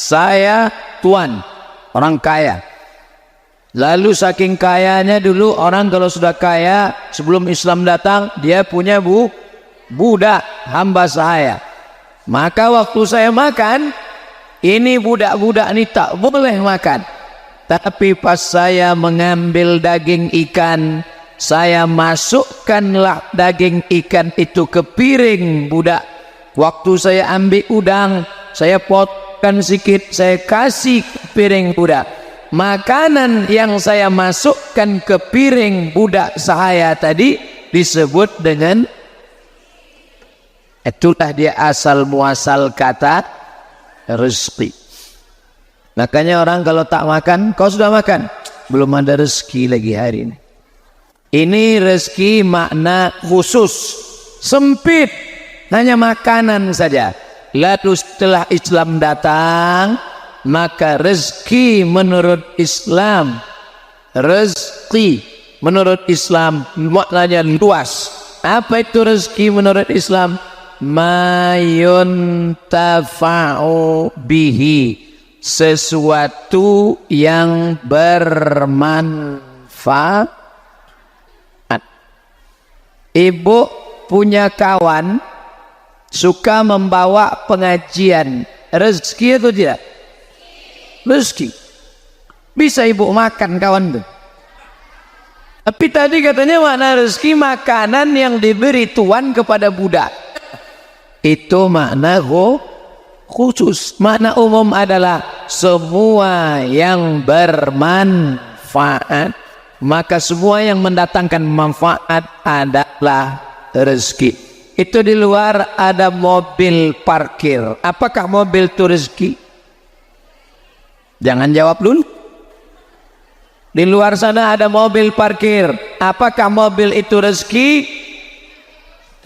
Saya tuan, orang kaya. Lalu saking kayanya dulu orang kalau sudah kaya, sebelum Islam datang, dia punya budak, hamba saya. Maka waktu saya makan, ini budak-budak ini tak boleh makan. Tapi pas saya mengambil daging ikan, saya masukkanlah daging ikan itu ke piring budak. Waktu saya ambil udang, saya potong sedikit, saya kasih ke piring budak. Makanan yang saya masukkan ke piring budak saya tadi disebut dengan, itulah dia asal muasal kata rezeki. Makanya orang kalau tak makan, kau sudah makan? Belum ada rezeki lagi hari ini. Ini rezeki makna khusus, sempit, hanya makanan saja. Lalu setelah Islam datang, maka rezeki menurut Islam, rezeki menurut Islam maknanya luas. Apa itu rezeki menurut Islam? Ma yuntafa'u bihi, sesuatu yang bermanfaat. Ibu punya kawan suka membawa pengajian, rezeki atau tidak? Rezeki. Bisa ibu makan kawan itu. Tapi tadi katanya makna rezeki makanan yang diberi tuan kepada budak. Itu makna khusus. Makna umum adalah semua yang bermanfaat. Maka semua yang mendatangkan manfaat adalah rezeki. Itu di luar ada mobil parkir. Apakah mobil itu rezeki? Jangan jawab dulu. Di luar sana ada mobil parkir. Apakah mobil itu rezeki?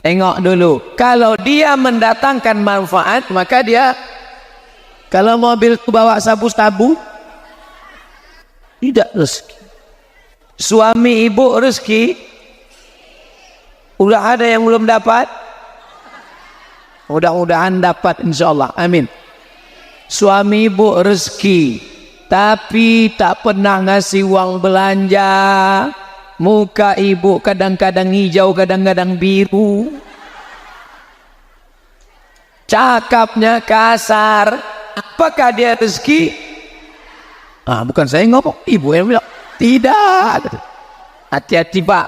Tengok dulu. Kalau dia mendatangkan manfaat, maka dia. Kalau mobil itu bawa sabu-sabu, tidak rezeki. Suami ibu rezeki. Udah ada yang belum dapat? Mudah-mudahan dapat insyaallah. Amin. Suami ibu rezeki, tapi tak pernah ngasih uang belanja. Muka ibu kadang-kadang hijau, kadang-kadang biru. Cakapnya kasar. Apakah dia rezeki? Bukan saya ngomong, ibu yang bilang. Tidak. Hati-hati pak.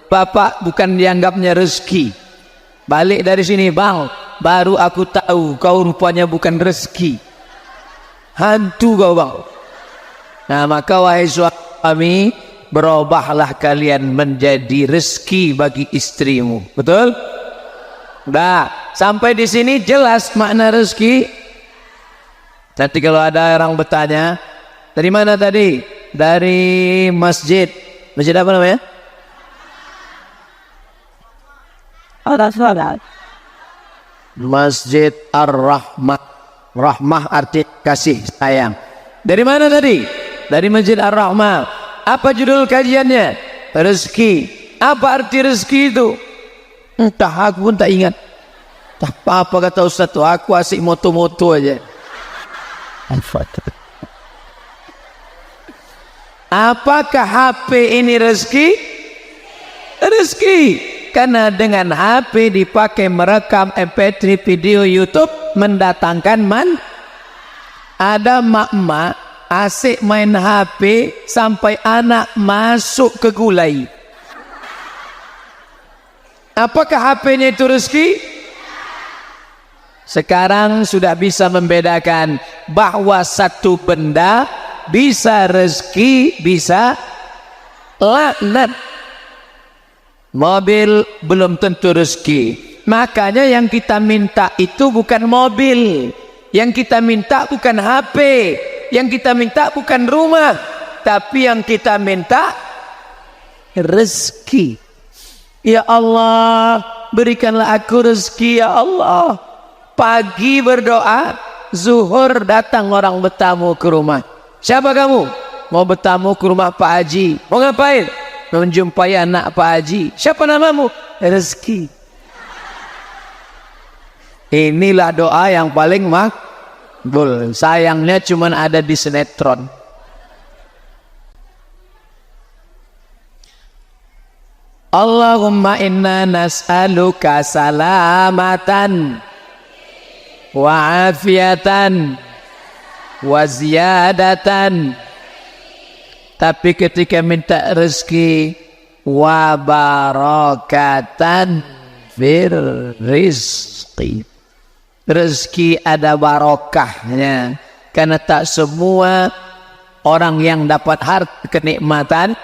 Bapak bukan dianggapnya rezeki. Balik dari sini bang, baru aku tahu kau rupanya bukan rezeki, hantu kau bang. Nah maka wahai suami, berubahlah kalian menjadi rezeki bagi istrimu. Betul? Nah sampai di sini jelas makna rezeki. Nanti kalau ada orang bertanya, dari mana tadi? Dari masjid. Masjid apa namanya? Masjid Ar-Rahmah. Rahmah arti kasih sayang. Dari mana tadi? Dari Masjid Ar-Rahmah. Apa judul kajiannya? Rezeki. Apa arti rezeki itu? Entah, aku pun tak ingat. Tak apa-apa kata Ustaz tu, aku asik moto-moto aja. Apakah HP ini rezeki? Rezeki. Karena dengan HP dipakai merekam MP3 video YouTube, mendatangkan ada mak-mak asik main HP sampai anak masuk ke gulai. Apakah HP-nya itu rezeki? Sekarang sudah bisa membedakan bahwa satu benda bisa rezeki, bisa laknat. Mobil belum tentu rezeki. Makanya yang kita minta itu bukan mobil, yang kita minta bukan HP, yang kita minta bukan rumah, tapi yang kita minta rezeki. Ya Allah, berikanlah aku rezeki ya Allah. Pagi berdoa, zuhur datang orang bertamu ke rumah. Siapa kamu? Mau bertamu ke rumah Pak Haji. Mau ngapain? Menjumpai anak Pak Haji. Siapa namamu? Rezeki. Inilah doa yang paling Sayangnya cuma ada di sinetron. Allahumma inna nas'aluka salamatan wa afiatan wa ziyadatan. Tapi ketika minta rezeki, wa barakatan fir rizqi, rezeki ada barokahnya, karena tak semua orang yang dapat harta kenikmatan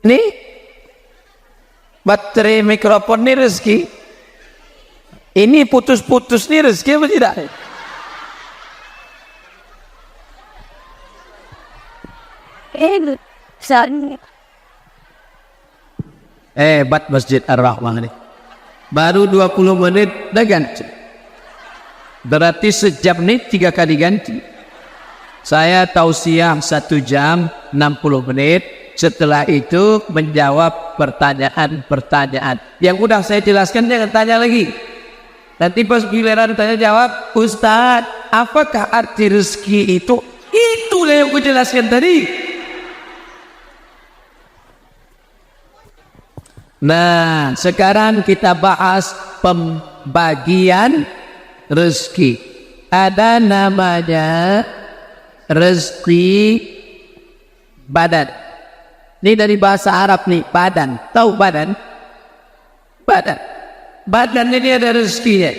ini baterai mikrofon ini rezeki, ini putus-putus ini rezeki apa tidak? Hebat Masjid Ar-Rahmah ini. Baru 20 menit dah ganti. Berarti sejam ini 3 kali ganti. Saya tausiah 1 jam 60 menit. Setelah itu menjawab pertanyaan-pertanyaan. Yang udah saya jelaskan jangan tanya lagi. Nanti pas giliran tanya jawab, Ustaz, apakah arti rezeki itu? Itulah yang aku jelaskan tadi. Nah, sekarang kita bahas pembagian rezeki. Ada namanya rezeki badan. Ini dari bahasa Arab nih, badan. Tahu badan? Badan. Badan ini ada rezekinya.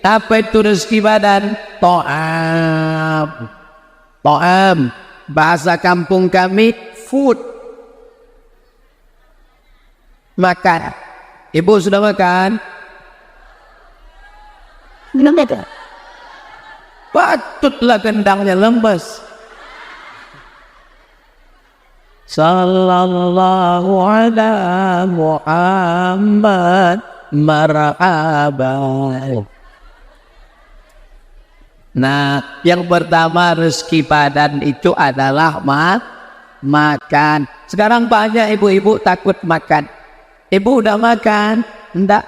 Apa itu rezeki badan? To'am. To'am. Bahasa kampung kami, food. Makan. Ibu sudah makan? Belum makan. Patutlah gendangnya lemes. Sallallahu ala Muhammad marhaban. Nah, yang pertama rezeki badan itu adalah makan. Sekarang banyak ibu-ibu takut makan. Ibu udah makan? Enggak.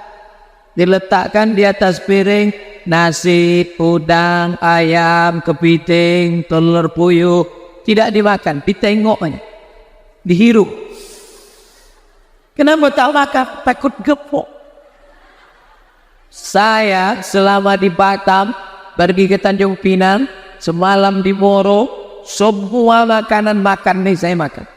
Diletakkan di atas piring nasi, udang, ayam, kepiting, telur puyuh. Tidak dimakan, ditengok aja. Dihirup. Kenapa tak makan? Takut gemuk. Saya selama di Batam, pergi ke Tanjung Pinang, semalam di Moro, semua makanan makan nih saya makan.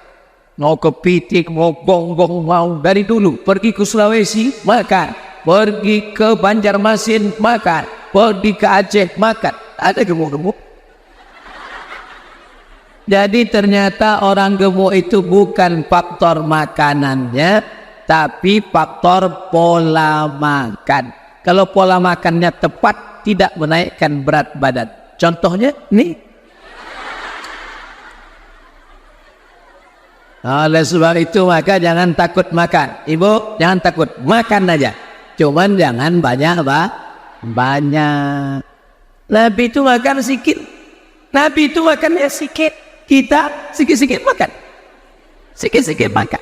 Mau kepiting, mau gonggong, mau dari dulu. Pergi ke Sulawesi, makan. Pergi ke Banjarmasin, makan. Pergi ke Aceh, makan. Ada gemuk-gemuk. Jadi ternyata orang gemuk itu bukan faktor makanannya, tapi faktor pola makan. Kalau pola makannya tepat, tidak menaikkan berat badan. Contohnya nih. Oleh sebab itu maka jangan takut makan. Ibu jangan takut, makan aja. Cuman jangan banyak. Nabi itu makan sedikit. Nabi itu makannya sedikit. Kita sikit-sikit makan. Sikit-sikit makan.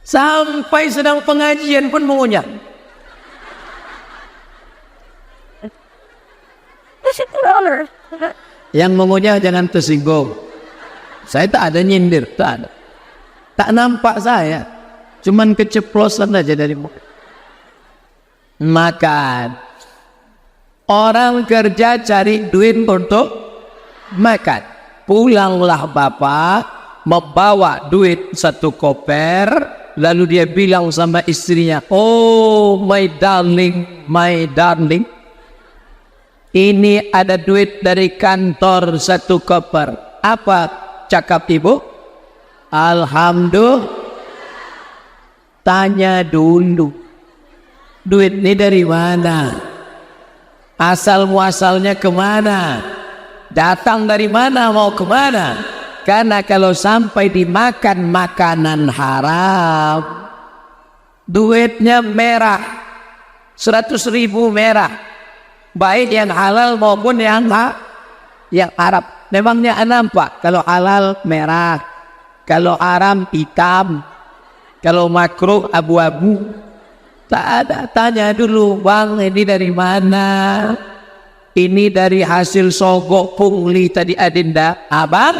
Sampai sedang pengajian pun mengunyah. Yang mengunyah jangan tersinggung. Saya tak ada nyindir, tak ada. Tak nampak saya. Cuman keceplosan aja dari muka. Makan. Orang kerja cari duit untuk makan. Pulanglah bapak membawa duit 1 koper, lalu dia bilang sama istrinya, oh my darling, ini ada duit dari kantor 1 koper. Apa cakap ibu? Alhamdulillah. Tanya dulu, duit ini dari mana? Asal muasalnya kemana? Datang dari mana, mau kemana? Karena kalau sampai dimakan makanan haram, duitnya merah, 100.000 merah, baik yang halal maupun yang haram. Memangnya nampak kalau halal merah, kalau haram hitam, kalau makruh abu-abu. Tak ada, tanya dulu, bang ini dari mana? Ini dari hasil sogok pungli tadi Adinda. Abang,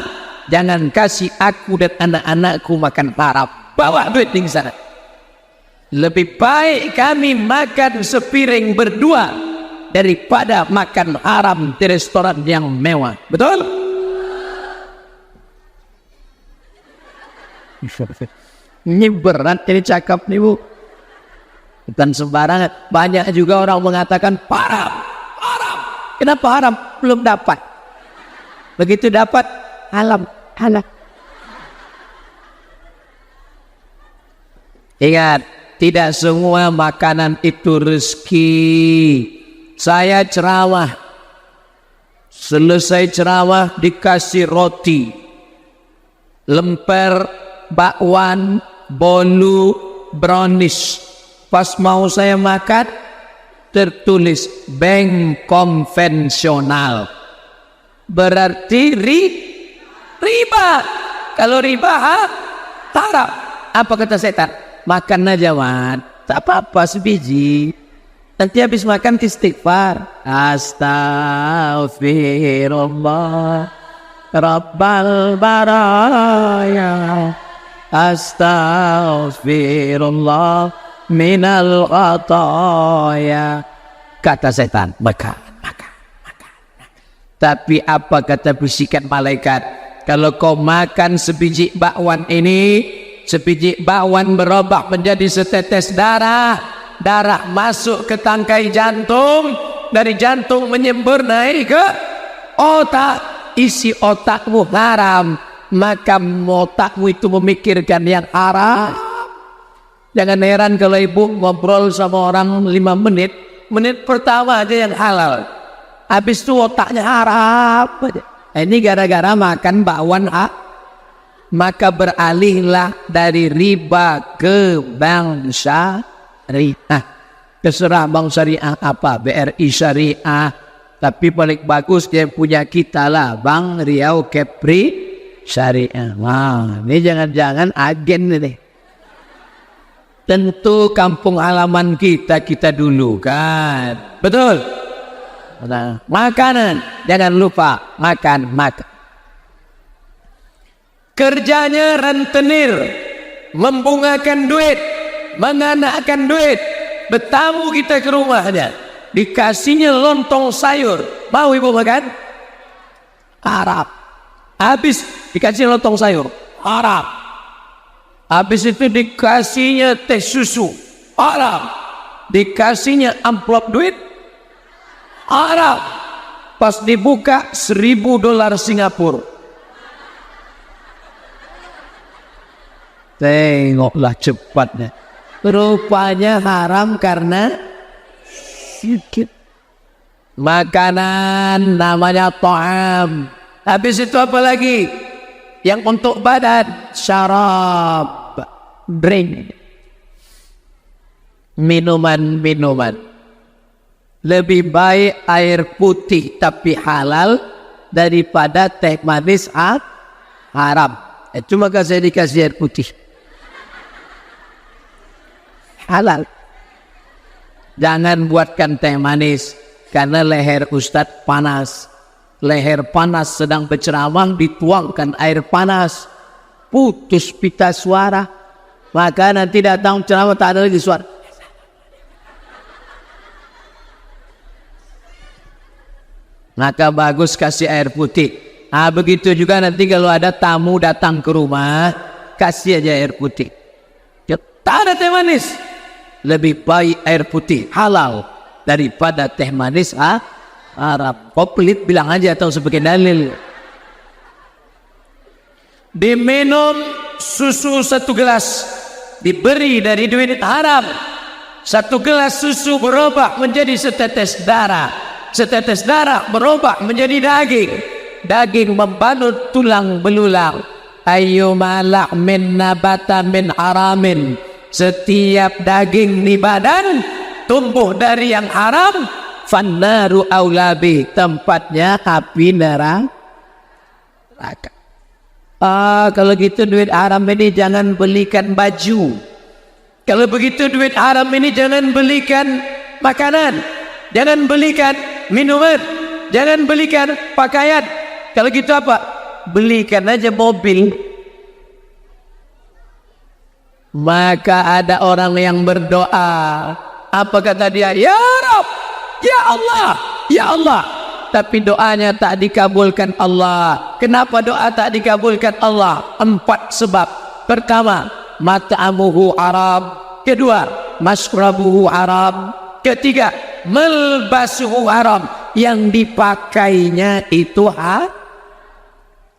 jangan kasih aku dan anak-anakku makan haram. Bawa duit di sana. Lebih baik kami makan sepiring berdua daripada makan haram di restoran yang mewah. Betul? Ini berat ini cakap nih Bu. Bukan sembarangan. Banyak juga orang mengatakan haram, haram. Kenapa haram? Belum dapat. Begitu dapat, halal, halal. Ingat, tidak semua makanan itu rezeki. Saya ceramah, selesai ceramah dikasih roti, lemper, bakwan, bolu, brownies. Pas mau saya makan, tertulis bank konvensional. Berarti riba. Kalau riba haram. Apa kata setan? Makan aja, Wan. Tak apa-apa sebiji. Nanti habis makan istighfar. Astaghfirullah Rabbal baraya. Astaghfirullah minal khataya. Kata setan, makan. Tapi apa kata bisikan malaikat? Kalau kau makan sebiji bakwan ini, sebiji bakwan berubah menjadi setetes darah, darah masuk ke tangkai jantung, dari jantung menyembur naik ke otak, isi otakmu haram, maka otakmu itu memikirkan yang haram. Jangan heran kalau ibu ngobrol sama orang 5 menit, menit pertama aja yang halal, habis itu otaknya haram aja. Ini gara-gara makan bakwan maka beralihlah dari riba ke bank syariah. Terserah bank syariah apa, BRI syariah, tapi paling bagus yang punya kita lah, Bank Riau Kepri Syariah. Wah, ini jangan-jangan agen ini. Tentu kampung halaman kita dulu kan, betul? Nah, makanan jangan lupa makan. Kerjanya rentenir, membungakan duit, menganakkan duit. Bertamu kita ke rumahnya, dikasihnya lontong sayur, mau ibu makan? Haram. Habis dikasih lontong sayur, haram. Habis itu dikasihnya teh susu, haram. Dikasihnya amplop duit, haram. Pas dibuka $1.000 Singapura. Tengoklah cepatnya. Rupanya haram karena sedikit. Makanan namanya ta'am. Habis itu apa lagi? Yang untuk badan, syarab, drink, minuman. Lebih baik air putih tapi halal daripada teh manis haram. Cuma saya dikasih air putih halal. Jangan buatkan teh manis, karena leher Ustadz panas. Leher panas sedang berceramah, dituangkan air panas, putus pita suara, maka nanti datang ceramah tak ada lagi suara. Maka bagus kasih air putih. Begitu juga nanti kalau ada tamu datang ke rumah, kasih aja air putih. Tak ada teh manis. Lebih baik air putih halal daripada teh manis Arab. Kau pelit bilang aja atau sebagai dalil. Diminum susu 1 gelas, diberi dari duit haram. 1 gelas susu berubah menjadi setetes darah. Setetes darah berubah menjadi daging. Daging membalut tulang belulang. Ayyuma lahmin nabata min haramin. Setiap daging di badan tumbuh dari yang haram, fannaru aulabi, tempatnya api neraka. Kalau gitu duit haram ini jangan belikan baju, Kalau begitu duit haram ini jangan belikan makanan, jangan belikan minuman, jangan belikan pakaian. Kalau gitu apa? Belikan aja mobil. Maka ada orang yang berdoa. Apa kata dia? Ya Rabb, ya Allah, ya Allah. Tapi doanya tak dikabulkan Allah. Kenapa doa tak dikabulkan Allah? 4 sebab. Pertama, mat'amuhu haram. Kedua, masrabuhu haram. Ketiga, melbasuhu haram. Yang dipakainya itu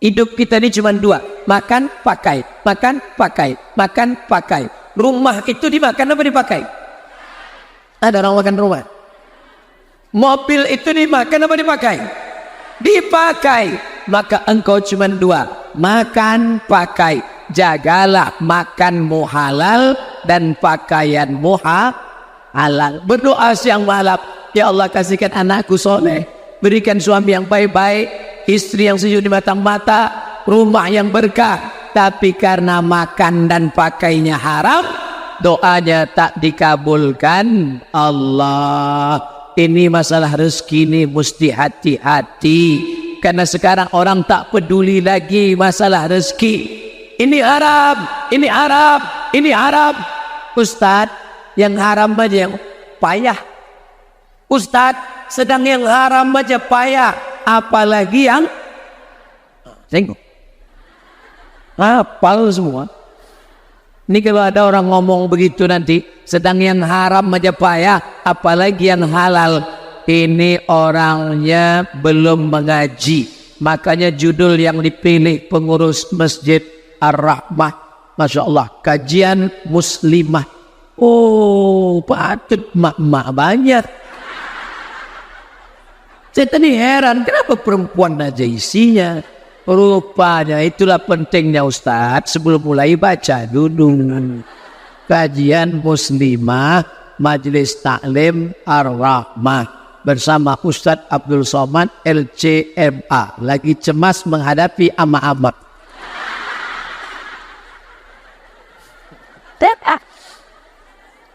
hidup kita ini cuma 2. Makan, pakai. Makan, pakai. Makan, pakai. Rumah itu dimakan apa dipakai? Ada orang makan rumah. Mobil itu dimakan apa dipakai? Dipakai. Maka engkau cuma 2. Makan, pakai. Jagalah makanmu halal dan pakaianmu halal. Berdoa siang malam, ya Allah kasihkan anakku soleh, berikan suami yang baik-baik, istri yang sejuk di mata, rumah yang berkah. Tapi karena makan dan pakainya haram, doanya tak dikabulkan Allah. Ini masalah rezeki ini mesti hati-hati. Karena sekarang orang tak peduli lagi masalah rezeki. Ini haram, ini haram, ini haram. Ustaz, yang haram aja yang payah. Ustaz, sedang yang haram aja payah. Apalagi yang tengok. Hafal semua. Ini kalau ada orang ngomong begitu nanti, sedang yang haram aja payah, apalagi yang halal. Ini orangnya belum mengaji. Makanya judul yang dipilih pengurus Masjid Ar-Rahmah, Masya Allah, kajian muslimah. Oh, patut mak-mak banyak. Saya tadi heran, kenapa perempuan aja isinya? Rupanya itulah pentingnya Ustadz, sebelum mulai baca dulu. Kajian muslimah, Majelis Taklim Ar-Rahmah bersama Ustadz Abdul Somad LCMA. Lagi cemas menghadapi ama-ama.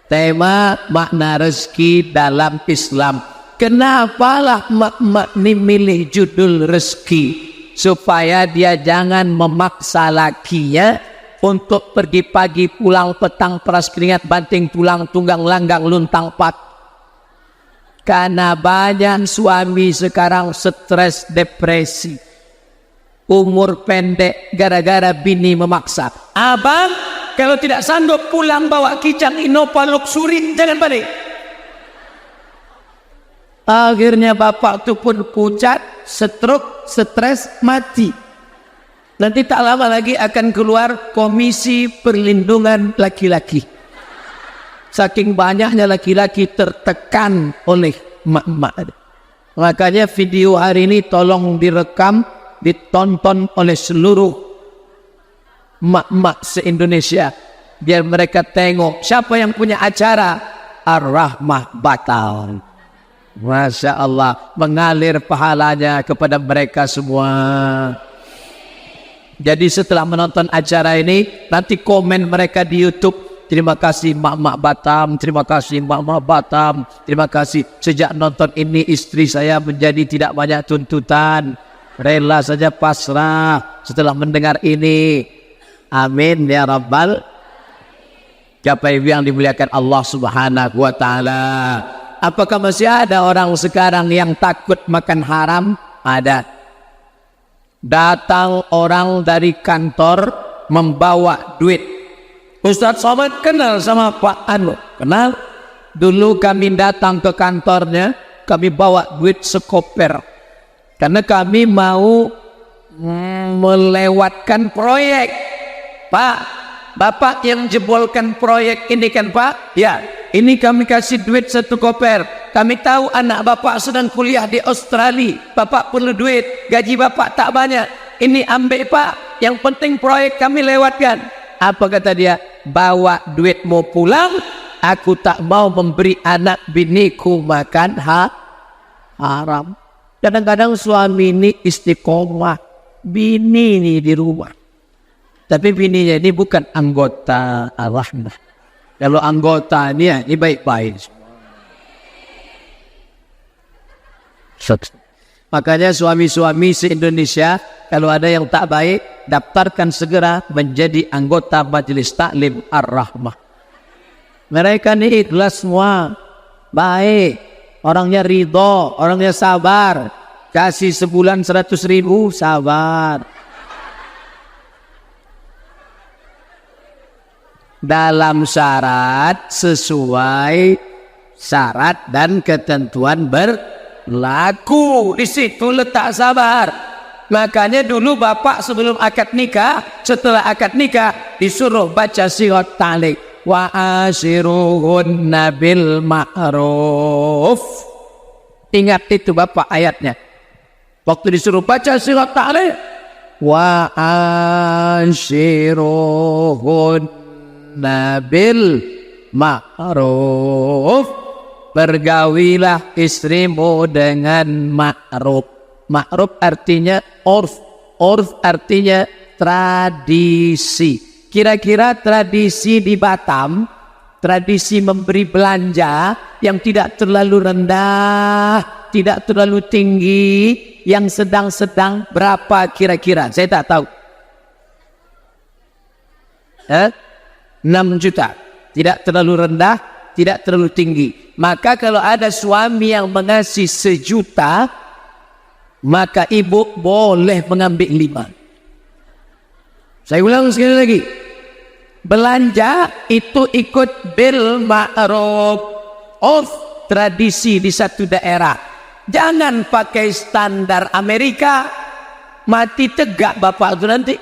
Tema makna rezeki dalam Islam. Kenapalah mak-mak ini milih judul rezeki? Supaya dia jangan memaksa lakinya untuk pergi pagi pulang petang peras keringat banting tulang tunggang langgang luntang pat. Karena banyak suami sekarang stres depresi, umur pendek gara-gara bini memaksa. Abang, kalau tidak sanggup pulang bawa kicang Innova Luxury, jangan balik. Akhirnya bapak itu pun pucat, stroke, stres, mati. Nanti tak lama lagi akan keluar Komisi Perlindungan Laki-laki. Saking banyaknya laki-laki tertekan oleh mak-mak. Makanya video hari ini tolong direkam, ditonton oleh seluruh mak-mak se-Indonesia. Biar mereka tengok siapa yang punya acara Ar-Rahmah Batal. Masya Allah, mengalir pahalanya kepada mereka semua. Jadi setelah menonton acara ini, nanti komen mereka di YouTube, terima kasih mak-mak Batam, terima kasih mak-mak Batam, terima kasih. Sejak nonton ini istri saya menjadi tidak banyak tuntutan, rela saja pasrah setelah mendengar ini. Amin ya Rabbal. Siapa yang dimuliakan Allah Subhanahu wa Ta'ala. Apakah masih ada orang sekarang yang takut makan haram? Ada. Datang orang dari kantor membawa duit. Ustadz Somad kenal sama Pak Anu? Kenal. Dulu kami datang ke kantornya, kami bawa duit sekoper. Karena kami mau melewatkan proyek. Pak, Bapak yang jebolkan proyek ini kan Pak? Ya, ini kami kasih duit 1 koper. Kami tahu anak Bapak sedang kuliah di Australia. Bapak perlu duit, gaji Bapak tak banyak. Ini ambil Pak, yang penting proyek kami lewatkan. Apa kata dia? Bawa duitmu pulang, aku tak mau memberi anak biniku makan haram. Kadang-kadang suami ini istiqomah, bini ini di rumah. Tapi bininya ini bukan anggota Ar-Rahmah. Kalau anggota ini baik-baik. Makanya suami-suami se-Indonesia, kalau ada yang tak baik, daftarkan segera menjadi anggota Majelis Taklim Ar-Rahmah. Mereka ini ikhlas semua, baik, orangnya ridho, orangnya sabar. Kasih sebulan 100.000, sabar. Dalam syarat, sesuai syarat dan ketentuan berlaku. Di situ letak sabar. Makanya dulu bapak sebelum akad nikah, setelah akad nikah disuruh baca sirat ta'liq. Wa ashiruhunna bil ma'ruf. Ingat itu bapak ayatnya. Waktu disuruh baca sirat ta'liq, wa ashiruhunna bil ma'ruf. Bergawilah istrimu dengan ma'ruf. Ma'ruf artinya urf. Urf artinya tradisi. Kira-kira tradisi di Batam, tradisi memberi belanja yang tidak terlalu rendah, tidak terlalu tinggi, yang sedang-sedang, berapa kira-kira? Saya tak tahu. 6 juta. Tidak terlalu rendah, tidak terlalu tinggi. Maka kalau ada suami yang mengasih 1 juta, maka ibu boleh mengambil 5. Saya ulang sekali lagi. Belanja itu ikut bil ma'ruf, of tradisi di satu daerah. Jangan pakai standar Amerika, mati tegak bapak itu nanti.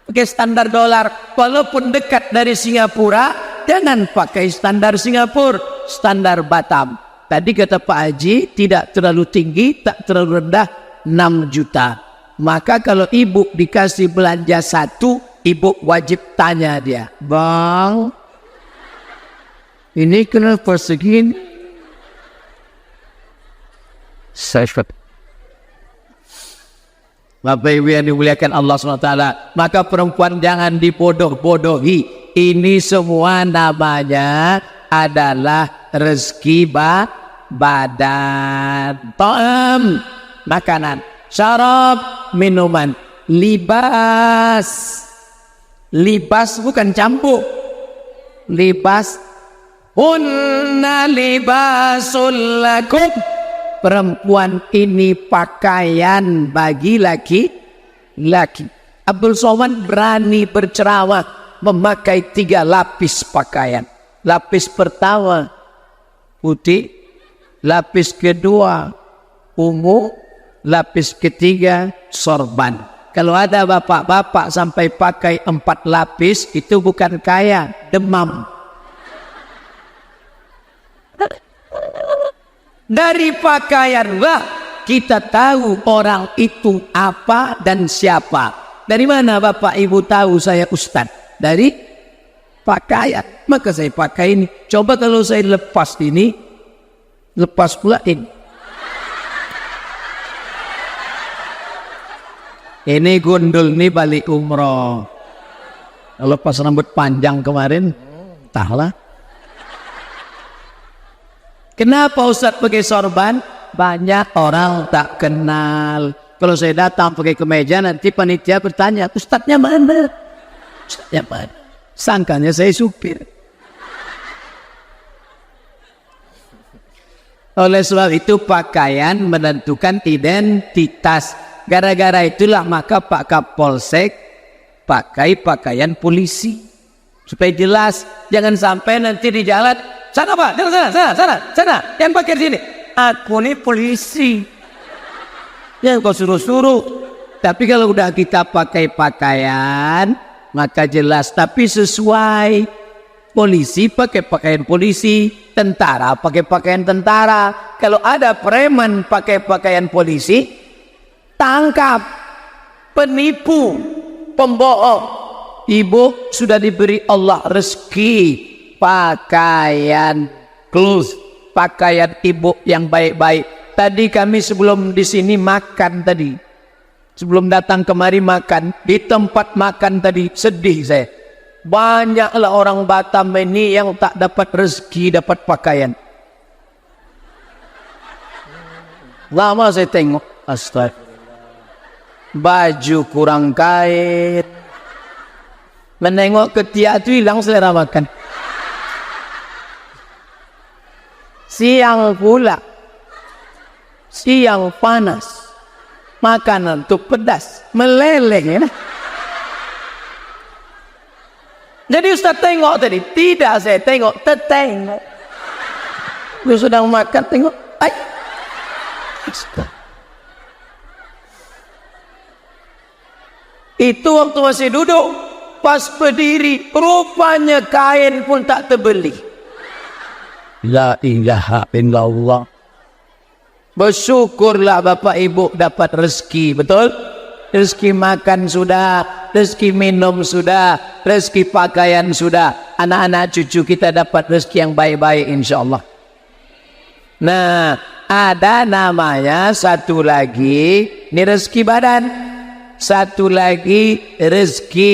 Pakai standar dolar, walaupun dekat dari Singapura, jangan pakai standar Singapura, standar Batam. Tadi kata Pak Haji, tidak terlalu tinggi, tak terlalu rendah, 6 juta. Maka kalau ibu dikasih belanja 1, ibu wajib tanya dia, bang, ini kenapa segini? Bapak Ibu yang dimuliakan Allah SWT, maka perempuan jangan dibodoh-bodohi. Ini semua namanya adalah rezeki badan, ta'am, makanan, syarab, minuman, libas. Libas bukan campur. Libas. Hunna libasul lakum. Perempuan ini pakaian bagi laki-laki. Abdul Somad berani berceramah memakai 3 lapis pakaian. Lapis pertama putih, lapis kedua ungu, lapis ketiga sorban. Kalau ada bapak-bapak sampai pakai 4 lapis, itu bukan kaya, demam. Dari pakaianlah kita tahu orang itu apa dan siapa. Dari mana bapak ibu tahu saya ustaz? Dari pakaian. Maka saya pakai ini. Coba kalau saya lepas ini, lepas pula ini. Ini gundul nih balik umroh. Lepas rambut panjang kemarin, entahlah. Kenapa Ustaz pakai sorban? Banyak orang tak kenal. Kalau saya datang pakai kemeja, nanti panitia bertanya, Ustaznya mana? Ustaznya mana? Sangkanya saya supir. Oleh sebab itu pakaian menentukan identitas. Gara-gara itulah maka Pak Kapolsek pakai pakaian polisi. Supaya jelas, jangan sampai nanti di jalan, sana Pak, sana, yang pakai sini. Aku ini polisi. Yang kau suruh-suruh. Tapi kalau udah kita pakai pakaian, maka jelas. Tapi sesuai. Polisi pakai pakaian polisi, tentara pakai pakaian tentara. Kalau ada preman pakai pakaian polisi, tangkap. Penipu, pembohong. Ibu sudah diberi Allah rezeki pakaian clothes, pakaian ibu yang baik-baik. Tadi kami sebelum di sini makan tadi, sebelum datang kemari makan di tempat makan tadi, sedih saya. Banyaklah orang Batam ini yang tak dapat rezeki, dapat pakaian. Lama saya tengok, astagfirullah, baju kurang kain, menengok ketiak itu hilang selera makan. Siang pula, siang panas, makanan tuh pedas, meleleh ya. Jadi Ustaz tengok tadi, tidak saya tengok, tertengok. Dia sedang makan, tengok, ay. Itu waktu masih duduk, pas berdiri, rupanya kain pun tak terbeli. La ilaha illallah. Bersyukurlah Bapak Ibu dapat rezeki, betul? Rezeki makan sudah, rezeki minum sudah, rezeki pakaian sudah. Anak-anak cucu kita dapat rezeki yang baik-baik insyaAllah. Nah, ada namanya satu lagi, ini rezeki badan. Satu lagi rezeki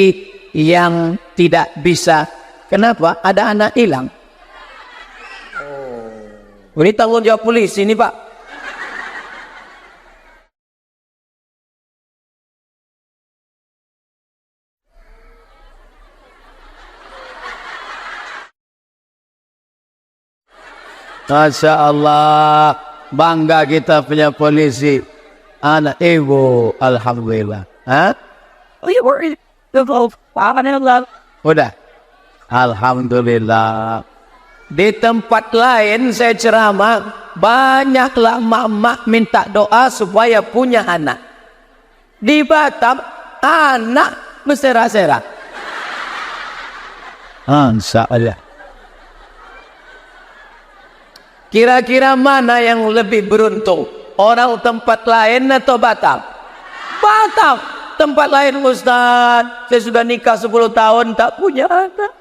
yang tidak bisa. Kenapa? Ada anak hilang. Ini tanggung jawab polisi ini Pak. Masya Allah, bangga kita punya polisi. Anak ibu, alhamdulillah. Hah? Udah, alhamdulillah. Di tempat lain saya ceramah, banyaklah mak-mak minta doa supaya punya anak. Di Batam, anak bersera-sera. Masya Allah. Kira-kira mana yang lebih beruntung? Orang tempat lain atau Batam? Batam. Tempat lain, Ustaz, saya sudah nikah 10 tahun tak punya anak.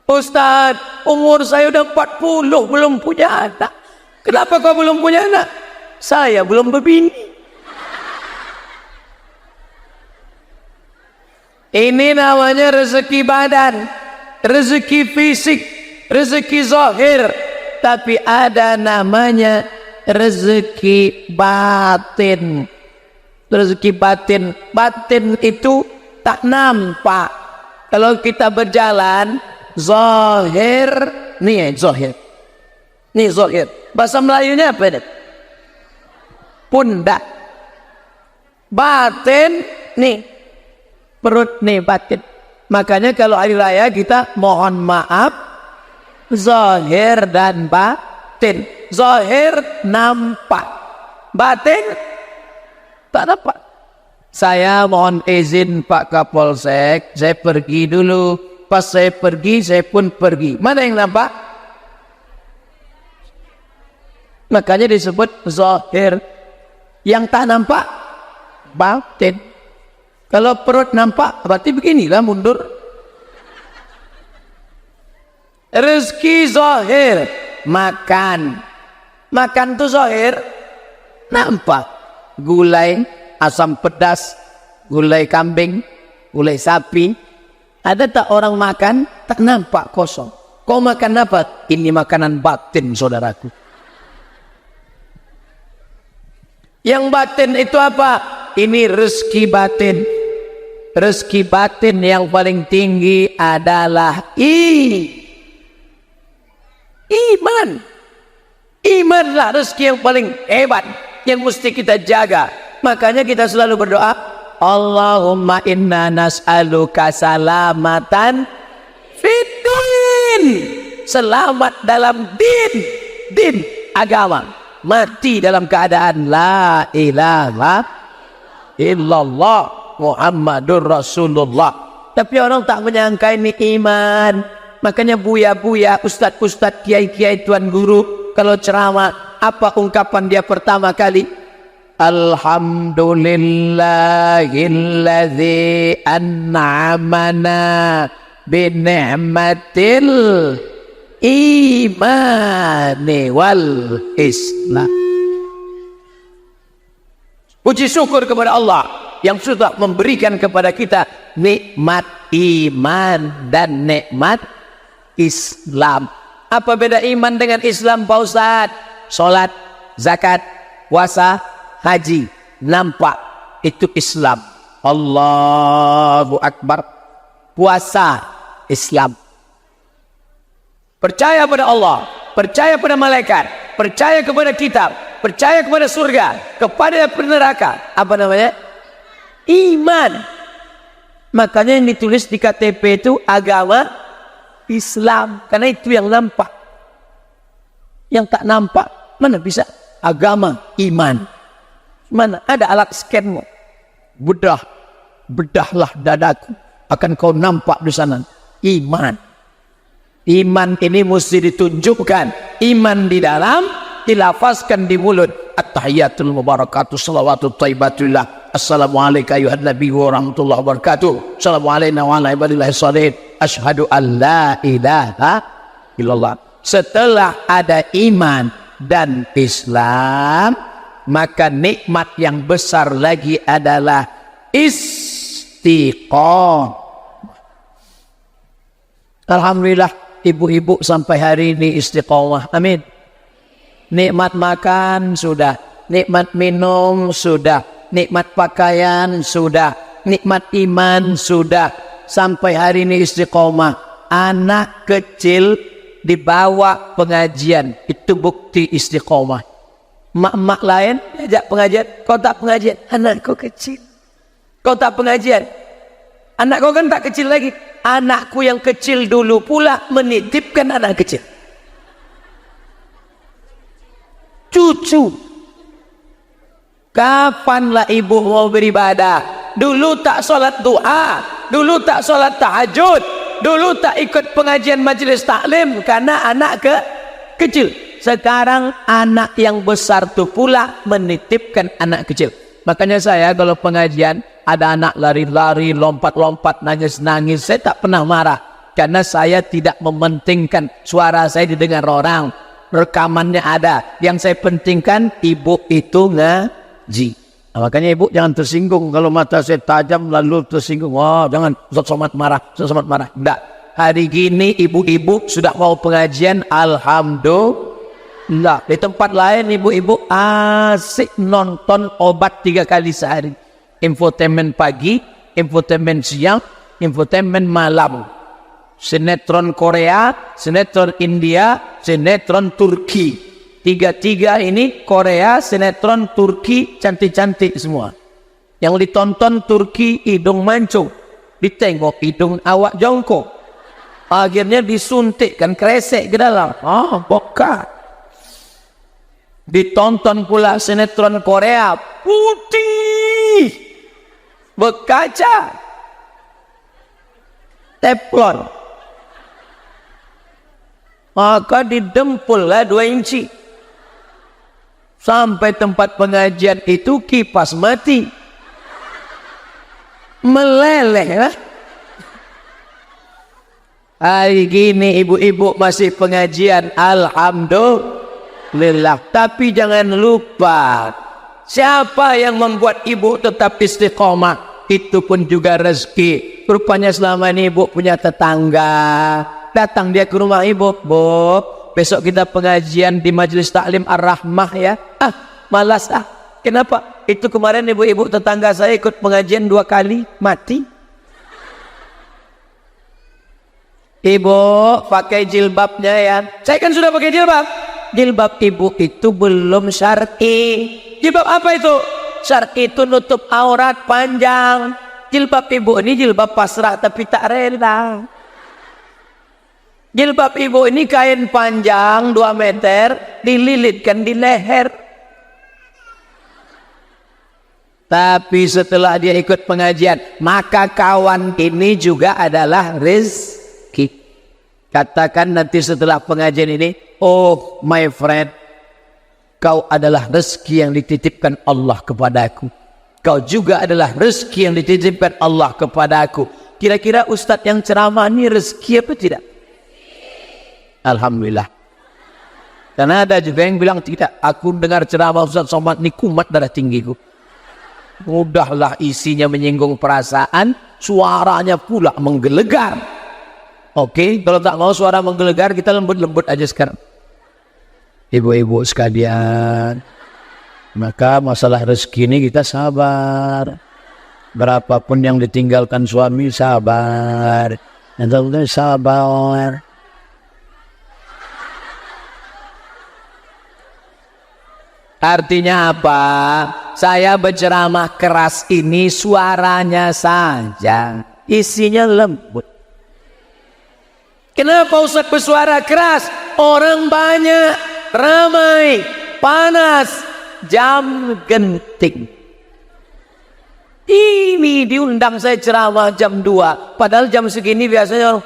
Ustaz, umur saya udah 40 belum punya anak. Kenapa kau belum punya anak? Saya belum berbini. Ini namanya rezeki badan, rezeki fisik, rezeki zahir. Tapi ada namanya rezeki batin. Rezeki batin. Batin itu tak nampak. Kalau kita berjalan, zahir, nih zahir. Nih zahir. Bahasa Melayunya apa ini? Pundak. Batin, nih. Perut nih batin. Makanya kalau hari raya kita mohon maaf, zahir dan batin. Zahir nampak, batin tak nampak. Saya mohon izin Pak Kapolsek, saya pergi dulu. Pas saya pergi, saya pun pergi. Mana yang nampak? Makanya disebut zahir. Yang tak nampak, batin. Kalau perut nampak, berarti beginilah mundur. Rezeki zahir, makan. Makan itu zahir, nampak. Gulai, asam pedas, gulai kambing, gulai sapi. Ada tak orang makan, tak nampak, kosong. Kau makan apa? Ini makanan batin, saudaraku. Yang batin itu apa? Ini rezeki batin. Rezeki batin yang paling tinggi adalah iman. Imanlah rezeki yang paling hebat, yang mesti kita jaga. Makanya kita selalu berdoa, Allahumma inna nas'aluka salamatan fid din. Selamat dalam din agama. Mati dalam keadaan la ilaha illallah Muhammadur Rasulullah. Tapi orang tak menyangka ini iman. Makanya buya-buya, ustad-ustad, kiai-kiai, tuan guru, kalau ceramah, apa ungkapan dia pertama kali? Alhamdulillahilladzi an'amana bini'matil imani wal islam. Puji syukur kepada Allah yang sudah memberikan kepada kita nikmat iman dan nikmat Islam. Apa beda iman dengan Islam, Pak Ustadz? Salat, zakat, puasa, haji, nampak itu Islam. Allahu Akbar. Puasa Islam. Percaya pada Allah, percaya pada malaikat, percaya kepada kitab, percaya kepada surga, kepada neraka. Apa namanya? Iman. Makanya yang ditulis di KTP itu agama Islam, karena itu yang nampak. Yang tak nampak mana bisa agama iman? Mana ada alat scanmu? Bedahlah dadaku, akan kau nampak di sana iman. Iman ini mesti ditunjukkan, iman di dalam, dilafazkan di mulut. At-tahiyatul mubarakatuh salawatut thayyibatullah. Assalamualaikum ayuhan nabi wa rahmatullahi wabarakatuh. Assalamualaikum wa ala ibadillahi shalihin. Asyhadu an la ilaha illallah. Setelah ada iman dan Islam, maka nikmat yang besar lagi adalah istiqomah. Alhamdulillah, ibu-ibu sampai hari ini istiqomah. Amin. Nikmat makan sudah, nikmat minum sudah, nikmat pakaian sudah, nikmat iman sudah, sampai hari ini istiqomah. Anak kecil dibawa pengajian, itu bukti istiqomah. Mak-mak lain diajak pengajian, kau tak pengajian, anakku kecil. Kau tak pengajian, anak kau kan tak kecil lagi. Anakku yang kecil dulu pula menitipkan anak kecil. Cucu. Kapanlah ibu mau beribadah? Dulu tak sholat duha, dulu tak sholat tahajud, dulu tak ikut pengajian majelis taklim karena anak kecil. Sekarang anak yang besar tu pula menitipkan anak kecil. Makanya saya kalau pengajian ada anak lari-lari, lompat-lompat, nangis-nangis, saya tak pernah marah, karena saya tidak mementingkan suara saya didengar orang. Rekamannya ada, yang saya pentingkan ibu itu ngaji. Nah, makanya ibu jangan tersinggung kalau mata saya tajam lalu tersinggung. Wah, jangan, Ustaz Somad marah, Ustaz Somad marah. Enggak, hari gini ibu-ibu sudah mau pengajian, alhamdulillah. Di tempat lain ibu-ibu asik nonton obat 3 kali sehari. Infotainment pagi, infotainment siang, infotainment malam. Sinetron Korea, sinetron India, sinetron Turki. 3 ini Korea, sinetron Turki, cantik-cantik semua. Yang ditonton Turki hidung mancung, ditengok hidung awak jongkok. Akhirnya disuntikkan kresek ke dalam. Bokak. Ditonton pula sinetron Korea, putih, berkaca, teflon. Maka didempullah 2 inci. Sampai tempat pengajian itu kipas mati, meleleh lah. Hari gini ibu-ibu masih pengajian, alhamdulillah. Tapi jangan lupa, siapa yang membuat ibu tetap istiqomah, itu pun juga rezeki. Rupanya selama ini ibu punya tetangga, datang dia ke rumah ibu, "Bu, besok kita pengajian di majelis taklim Ar-Rahmah ya." Malas Kenapa? Itu kemarin ibu-ibu tetangga saya ikut pengajian 2 kali, mati. Ibu pakai jilbabnya ya. Saya kan sudah pakai jilbab. Jilbab ibu itu belum syar'i. Jilbab apa itu? Syar'i itu nutup aurat panjang. Jilbab ibu ini jilbab pasrah tapi tak rela. Jilbab ibu ini kain panjang 2 meter, dililitkan di leher. Tapi setelah dia ikut pengajian, maka kawan ini juga adalah rezeki. Katakan nanti setelah pengajian ini, "Oh my friend, kau adalah rezeki yang dititipkan Allah kepadaku. Kau juga adalah rezeki yang dititipkan Allah kepadaku." Kira-kira ustadz yang ceramah ini rezeki apa tidak? Alhamdulillah. Karena ada juga yang bilang tidak. Aku dengar ceramah Ustaz Somad ini kumat darah tinggiku. Mudahlah isinya menyinggung perasaan, suaranya pula menggelegar. Oke, kalau tak mau suara menggelegar, kita lembut-lembut aja sekarang. Ibu-ibu sekalian, maka masalah rezeki ini kita sabar. Berapapun yang ditinggalkan suami, sabar. Dan sabar. Artinya apa? Saya berceramah keras ini suaranya saja, isinya lembut. Kenapa Ustaz bersuara keras? Orang banyak, ramai, panas, jam genting. Ini diundang saya ceramah jam 2, padahal jam segini biasanya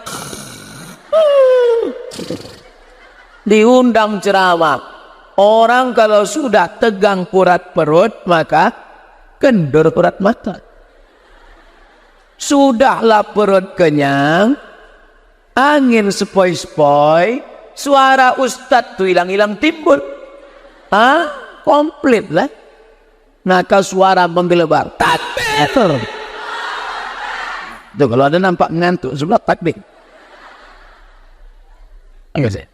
diundang ceramah. Orang kalau sudah tegang urat perut, maka kendur urat mata. Sudahlah perut kenyang, angin sepoi-sepoi, suara ustadz tuh hilang-hilang timbul. Komplit lah. Maka suara menggelebar. Takbir. Tuh kalau ada nampak ngantuk sebelah takbir. Enggak sih?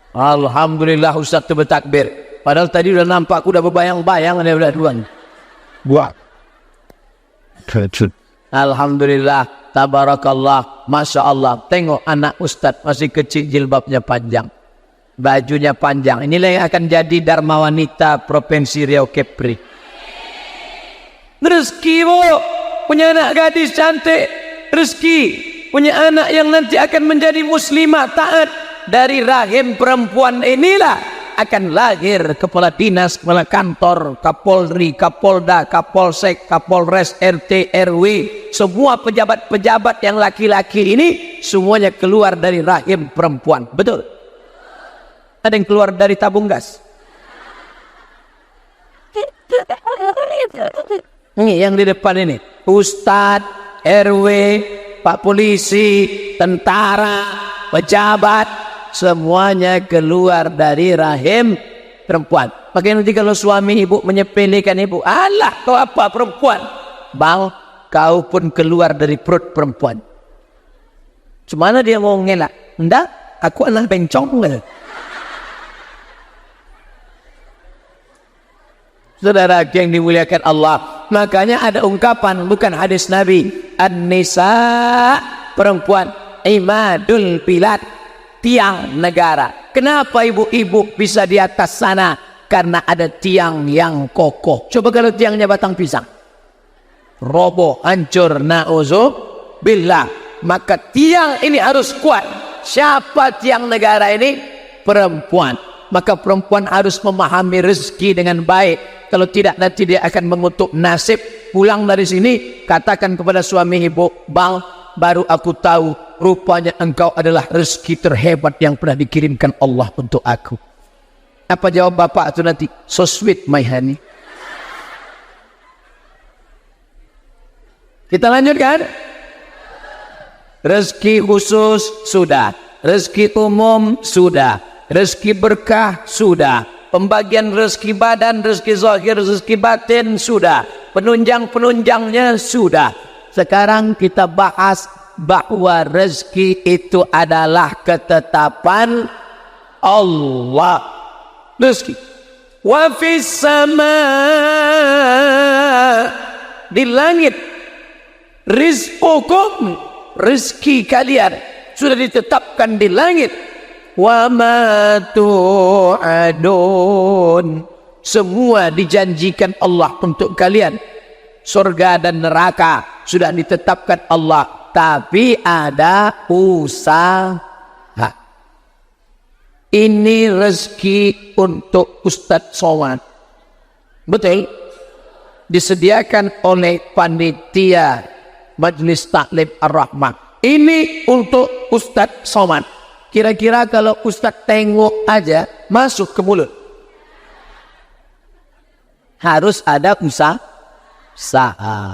Alhamdulillah Ustaz itu bertakbir. Padahal tadi udah nampak, aku udah berbayang-bayang ada udah duluan. Buat. Alhamdulillah, tabarakallah, masya Allah. Tengok anak Ustaz masih kecil, jilbabnya panjang, bajunya panjang. Inilah yang akan jadi Dharma Wanita Provinsi Riau Kepri. Rezeki bu, punya anak gadis cantik. Rezeki punya anak yang nanti akan menjadi muslimah taat. Dari rahim perempuan inilah akan lahir kepala dinas, kepala kantor, kapolri, kapolda, kapolsek, kapolres, RT, RW. Semua pejabat-pejabat yang laki-laki ini semuanya keluar dari rahim perempuan. Betul? Ada yang keluar dari tabung gas? Ini yang di depan ini. Ustadz, RW, Pak Polisi, tentara, pejabat, semuanya keluar dari rahim perempuan. Makanya nanti kalau suami ibu menyepelekan ibu, alah kau apa perempuan? Bang, kau pun keluar dari perut perempuan. Cumana dia mau ngelak? Enggak, aku anak bencong. Saudara yang dimuliakan Allah, makanya ada ungkapan, bukan hadis Nabi, An-Nisa, perempuan, imadul bilad, tiang negara. Kenapa ibu-ibu bisa di atas sana? Karena ada tiang yang kokoh. Coba kalau tiangnya batang pisang, roboh, hancur, na'udzubillah. Maka tiang ini harus kuat. Siapa tiang negara ini? Perempuan. Maka perempuan harus memahami rezeki dengan baik. Kalau tidak nanti dia akan mengutuk nasib. Pulang dari sini katakan kepada suami ibu, bang, baru aku tahu rupanya engkau adalah rezeki terhebat yang pernah dikirimkan Allah untuk aku. Apa jawab bapak itu nanti? So sweet my honey. Kita lanjutkan. Rezeki khusus sudah, rezeki umum sudah, rezeki berkah sudah, pembagian rezeki badan, rezeki zahir, rezeki batin sudah, penunjang-penunjangnya sudah. Sekarang kita bahas bahwa rezeki itu adalah ketetapan Allah. Rezeki wa fis sama, di langit, rizqukum, rezeki kalian sudah ditetapkan di langit. Wa ma tu'adun, semua dijanjikan Allah untuk kalian. Surga dan neraka sudah ditetapkan Allah, tapi ada usaha. Ini rezeki untuk Ustadz Somad, betul? Disediakan oleh panitia Majelis Taklim Ar-Rahmah. Ini untuk Ustadz Somad. Kira-kira kalau Ustadz tengok aja masuk ke mulut, harus ada usaha.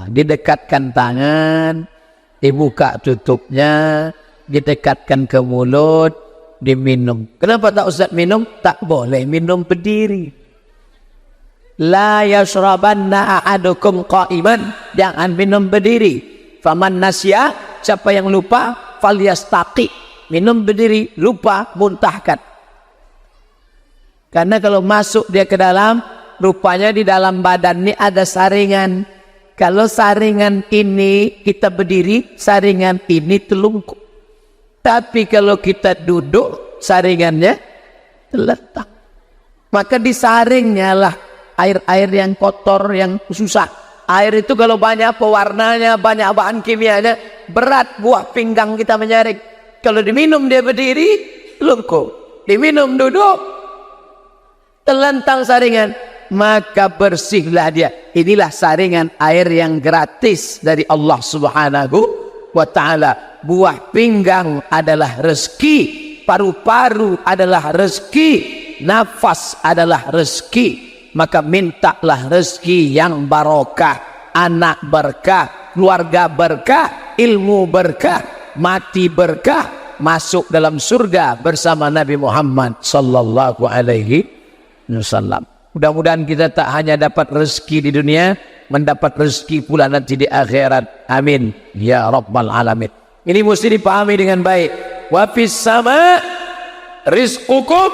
Didekatkan tangan, dibuka tutupnya, didekatkan ke mulut, diminum. Kenapa tak Ustaz minum? Tak boleh minum berdiri. La yashrabanna ahadukum qa'iman, jangan minum berdiri. Faman nasya, siapa yang lupa, falyastaqi, minum berdiri, lupa muntahkan. Karena kalau masuk dia ke dalam, rupanya di dalam badan ini ada saringan. Kalau saringan ini kita berdiri, saringan ini telungkup. Tapi kalau kita duduk, saringannya terletak. Maka disaringnya lah air-air yang kotor, yang susah. Air itu kalau banyak pewarnanya, banyak bahan kimianya, berat buah pinggang kita menyaring. Kalau diminum dia berdiri, telungkup. Diminum duduk, telentang saringan. Maka bersihlah dia. Inilah saringan air yang gratis dari Allah Subhanahu wa ta'ala. Buah pinggang adalah rezeki, paru-paru adalah rezeki, nafas adalah rezeki. Maka mintalah rezeki yang barokah, anak berkah, keluarga berkah, ilmu berkah, mati berkah, masuk dalam surga bersama Nabi Muhammad sallallahu alaihi wasallam. Mudah-mudahan kita tak hanya dapat rezeki di dunia, mendapat rezeki pula nanti di akhirat. Amin ya rabbal alamin. Ini mesti dipahami dengan baik. Wa fis sama rizqukum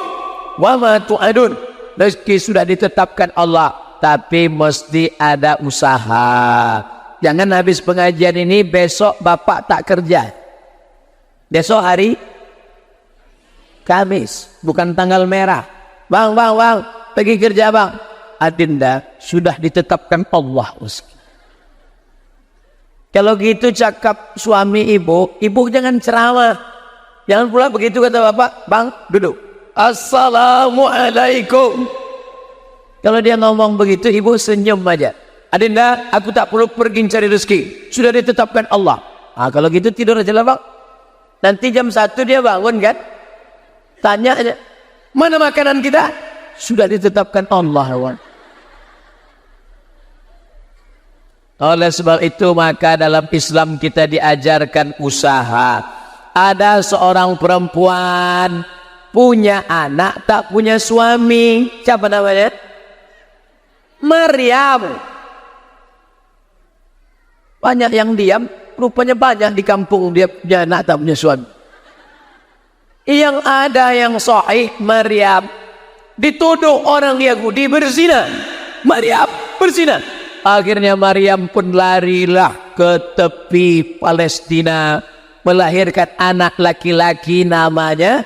wa ma tu'adun. Rezeki sudah ditetapkan Allah, tapi mesti ada usaha. Jangan habis pengajian ini besok bapak tak kerja. Besok hari Kamis, bukan tanggal merah. Bang, pergi kerja bang. Adinda, sudah ditetapkan Allah. Kalau gitu cakap suami ibu jangan ceramah. Jangan pula begitu kata bapak, bang duduk. Assalamualaikum. Kalau dia ngomong begitu, ibu senyum aja. Adinda, aku tak perlu pergi cari rezeki, sudah ditetapkan Allah. Kalau gitu tidur aja lah bang. Nanti jam 1 dia bangun kan, tanya aja, mana makanan kita? Sudah ditetapkan Allah. Oleh sebab itu maka dalam Islam kita diajarkan usaha. Ada seorang perempuan punya anak tak punya suami. Siapa namanya? Maryam. Banyak yang diam, rupanya banyak di kampung dia punya anak tak punya suami. Yang ada yang sahih, Maryam dituduh orang Yahudi berzina. Maryam berzina. Akhirnya Maryam pun larilah ke tepi Palestina, melahirkan anak laki-laki namanya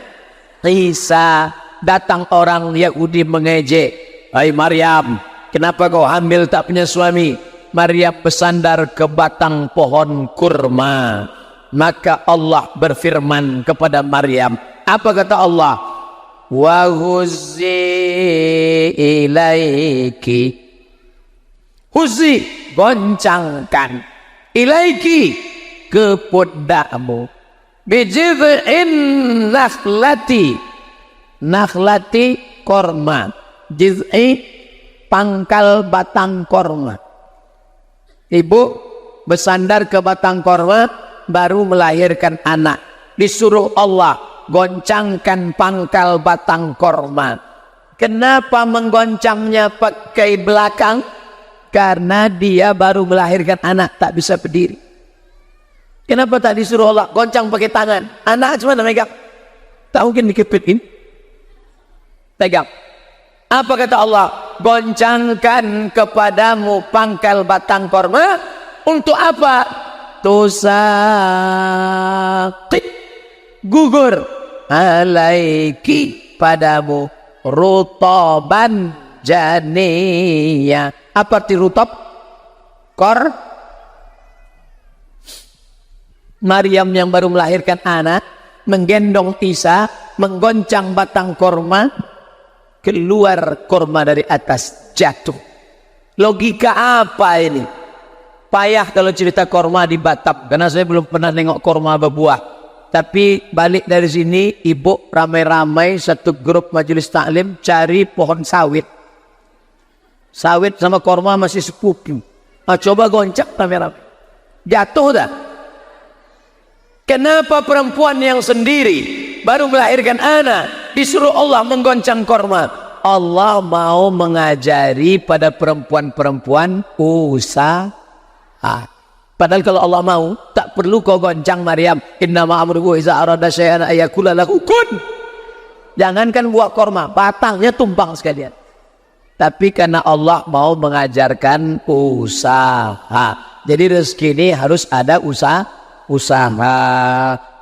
Isa. Datang orang Yahudi mengejek, "Hai Maryam, kenapa kau hamil tak punya suami?" Maryam bersandar ke batang pohon kurma. Maka Allah berfirman kepada Maryam, apa kata Allah? Wa huzzi ilaiki, huzzi goncangkan, ilaiki ke pundakmu, bijid'in nakhlati, nakhlati korma, jiz'i pangkal batang korma. Ibu bersandar ke batang korma, baru melahirkan anak. Disuruh Allah goncangkan pangkal batang korma. Kenapa menggoncangnya pakai belakang? Karena dia baru melahirkan anak, tak bisa berdiri. Kenapa tak disuruh Allah goncang pakai tangan? Anak cuma megang, tak mungkin dikepitin. Pegang. Apa kata Allah? Goncangkan kepadamu pangkal batang korma. Untuk apa? Tusaqit, gugur, alaiki padamu, rutoban janiya. Apa arti rutob? Maryam yang baru melahirkan anak menggendong Isa, menggoncang batang korma, keluar korma dari atas, jatuh. Logika apa ini? Payah kalau cerita korma di Batam, karena saya belum pernah nengok korma berbuah. Tapi balik dari sini, ibu ramai-ramai satu grup majelis taklim cari pohon sawit. Sawit sama korma masih sepupu. Coba goncang ramai-ramai, jatuh dah. Kenapa perempuan yang sendiri baru melahirkan anak disuruh Allah menggoncang korma? Allah mau mengajari pada perempuan-perempuan usaha. Padahal kalau Allah mau, tak perlu kau goncang Maryam. Innama amruhu iza arada syai'an ayakula lahu kun. Jangankan buah korma, batangnya tumpang sekalian. Tapi karena Allah mau mengajarkan usaha. Jadi rezeki ini harus ada usaha.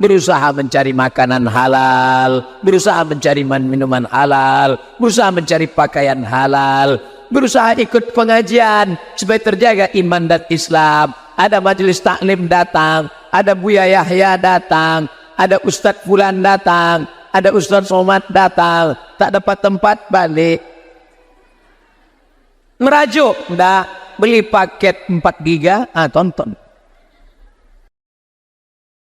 Berusaha mencari makanan halal, berusaha mencari minuman halal, berusaha mencari pakaian halal, berusaha ikut pengajian supaya terjaga iman dan Islam. Ada majelis taklim datang, ada Buya Yahya datang, ada Ustadz Fulan datang, ada Ustadz Somad datang, tak dapat tempat balik. Merajuk, beli paket 4 giga, tonton.